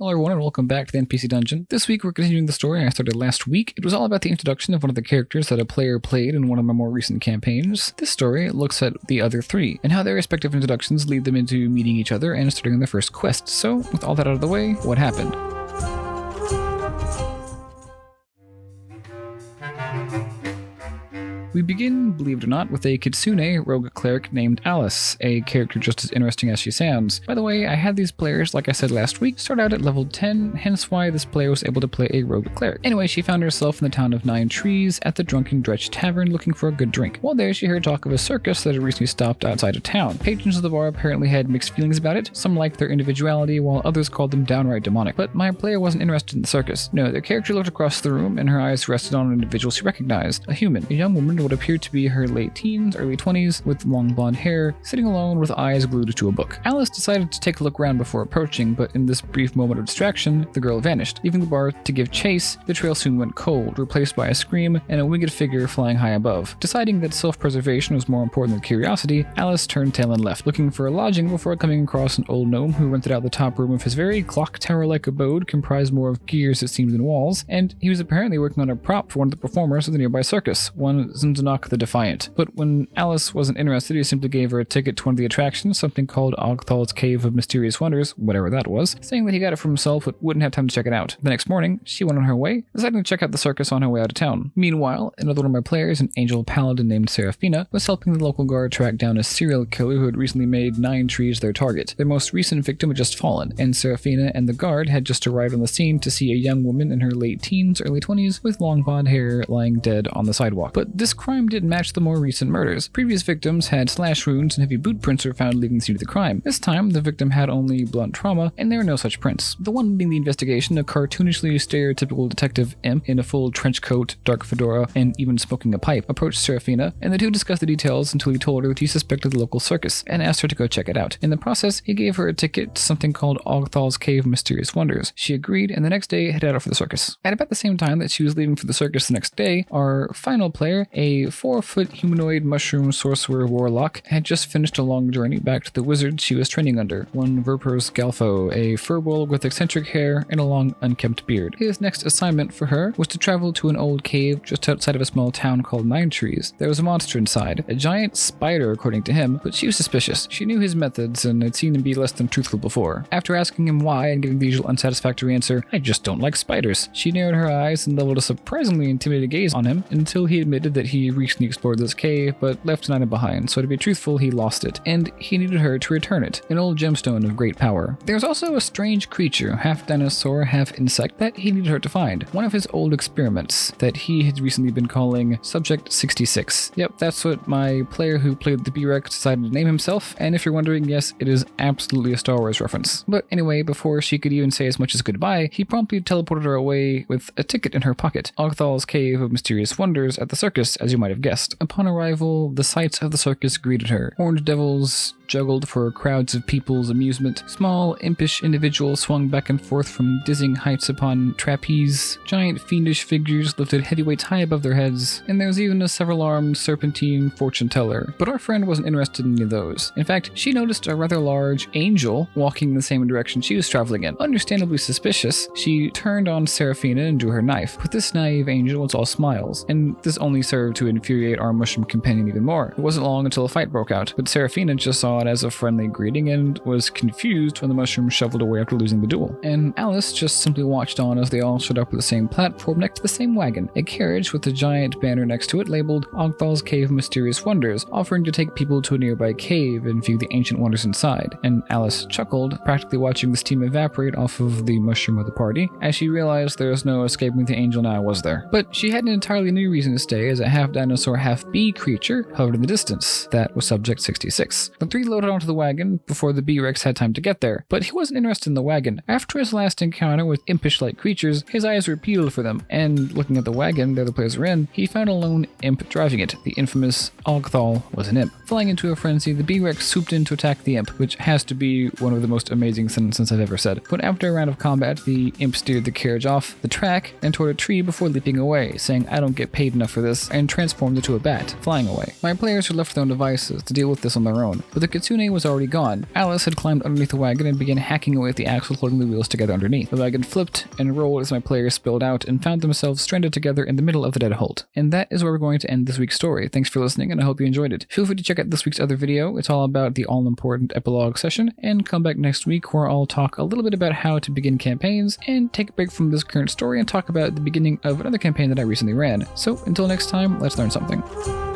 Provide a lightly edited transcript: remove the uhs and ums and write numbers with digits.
Hello everyone and welcome back to the NPC Dungeon. This week we're continuing the story I started last week. It was all about the introduction of one of the characters that a player played in one of my more recent campaigns. This story looks at the other three, and how their respective introductions lead them into meeting each other and starting on their first quest. So, with all that out of the way, what happened? We begin, believe it or not, with a Kitsune rogue cleric named Alice, a character just as interesting as she sounds. By the way, I had these players, like I said last week, start out at level 10, hence why this player was able to play a rogue cleric. Anyway, she found herself in the town of 9 Trees at the Drunken Dretch Tavern looking for a good drink. While there, she heard talk of a circus that had recently stopped outside of town. Patrons of the bar apparently had mixed feelings about it. Some liked their individuality, while others called them downright demonic. But my player wasn't interested in the circus. No, their character looked across the room, and her eyes rested on an individual she recognized, a human, a young woman what appeared to be her late teens, early 20s, with long blonde hair, sitting alone with eyes glued to a book. Alice decided to take a look around before approaching, but in this brief moment of distraction, the girl vanished. Leaving the bar to give chase, the trail soon went cold, replaced by a scream and a winged figure flying high above. Deciding that self-preservation was more important than curiosity, Alice turned tail and left, looking for a lodging before coming across an old gnome who rented out the top room of his very clock tower-like abode, comprised more of gears it seemed than walls, and he was apparently working on a prop for one of the performers of the nearby circus, one Zunzanok the Defiant. But when Alice wasn't interested, he simply gave her a ticket to one of the attractions, something called Ogthal's Cave of Mysterious Wonders, whatever that was, saying that he got it for himself but wouldn't have time to check it out. The next morning, she went on her way, deciding to check out the circus on her way out of town. Meanwhile, another one of my players, an angel paladin named Seraphina, was helping the local guard track down a serial killer who had recently made 9 Trees their target. Their most recent victim had just fallen, and Seraphina and the guard had just arrived on the scene to see a young woman in her late teens, early 20s, with long blonde hair lying dead on the sidewalk. But this crime didn't match the more recent murders. Previous victims had slash wounds and heavy boot prints were found leading the scene of the crime. This time, the victim had only blunt trauma, and there were no such prints. The one leading the investigation, a cartoonishly stereotypical detective imp in a full trench coat, dark fedora, and even smoking a pipe, approached Seraphina, and the two discussed the details until he told her that he suspected the local circus, and asked her to go check it out. In the process, he gave her a ticket to something called Ogthal's Cave of Mysterious Wonders. She agreed, and the next day headed out for the circus. At about the same time that she was leaving for the circus the next day, our final player, a 4-foot humanoid mushroom sorcerer warlock, had just finished a long journey back to the wizard she was training under, one Verpers Galfo, a furbolg with eccentric hair and a long unkempt beard. His next assignment for her was to travel to an old cave just outside of a small town called 9 Trees. There was a monster inside, a giant spider according to him, but she was suspicious. She knew his methods and had seen him be less than truthful before. After asking him why and getting the usual unsatisfactory answer, "I just don't like spiders," she narrowed her eyes and leveled a surprisingly intimidating gaze on him until he admitted that he recently explored this cave but left an item behind, so to be truthful, he lost it, and he needed her to return it, an old gemstone of great power. There's also a strange creature, half dinosaur, half insect, that he needed her to find, one of his old experiments that he had recently been calling Subject 66. Yep, that's what my player who played the B-Rex decided to name himself, and if you're wondering, yes, it is absolutely a Star Wars reference. But anyway, before she could even say as much as goodbye, he promptly teleported her away with a ticket in her pocket, Ogthal's Cave of Mysterious Wonders at the circus, as you might have guessed. Upon arrival, the sights of the circus greeted her. Horned devils juggled for crowds of people's amusement. Small, impish individuals swung back and forth from dizzying heights upon trapeze. Giant, fiendish figures lifted heavyweights high above their heads. And there was even a several-armed serpentine fortune teller. But our friend wasn't interested in any of those. In fact, she noticed a rather large angel walking in the same direction she was traveling in. Understandably suspicious, she turned on Seraphina and drew her knife. But this naive angel was all smiles, and this only served to infuriate our mushroom companion even more. It wasn't long until a fight broke out, but Seraphina just saw it as a friendly greeting and was confused when the mushroom shoveled away after losing the duel. And Alice just simply watched on as they all showed up at the same platform next to the same wagon, a carriage with a giant banner next to it labeled Ogthal's Cave of Mysterious Wonders, offering to take people to a nearby cave and view the ancient wonders inside. And Alice chuckled, practically watching the steam evaporate off of the mushroom of the party, as she realized there was no escaping the angel now, was there? But she had an entirely new reason to stay, as a half-dinosaur, half-bee creature hovered in the distance. That was Subject 66. The three loaded onto the wagon before the B-Rex had time to get there, but he wasn't interested in the wagon. After his last encounter with impish-like creatures, his eyes were peeled for them, and looking at the wagon the other players were in, he found a lone imp driving it. The infamous Ogthal was an imp. Flying into a frenzy, the B-Rex swooped in to attack the imp, which has to be one of the most amazing sentences I've ever said. But after a round of combat, the imp steered the carriage off the track and toward a tree before leaping away, saying, "I don't get paid enough for this," and transformed into a bat, flying away. My players were left to their own devices to deal with this on their own, but the kitsune was already gone. Alice had climbed underneath the wagon and began hacking away at the axle holding the wheels together underneath. The wagon flipped and rolled as my players spilled out and found themselves stranded together in the middle of the dead halt. And that is where we're going to end this week's story. Thanks for listening, and I hope you enjoyed it. Feel free to check out this week's other video. It's all about the all-important epilogue session, and come back next week where I'll talk a little bit about how to begin campaigns and take a break from this current story and talk about the beginning of another campaign that I recently ran. So until next time, let's learn something.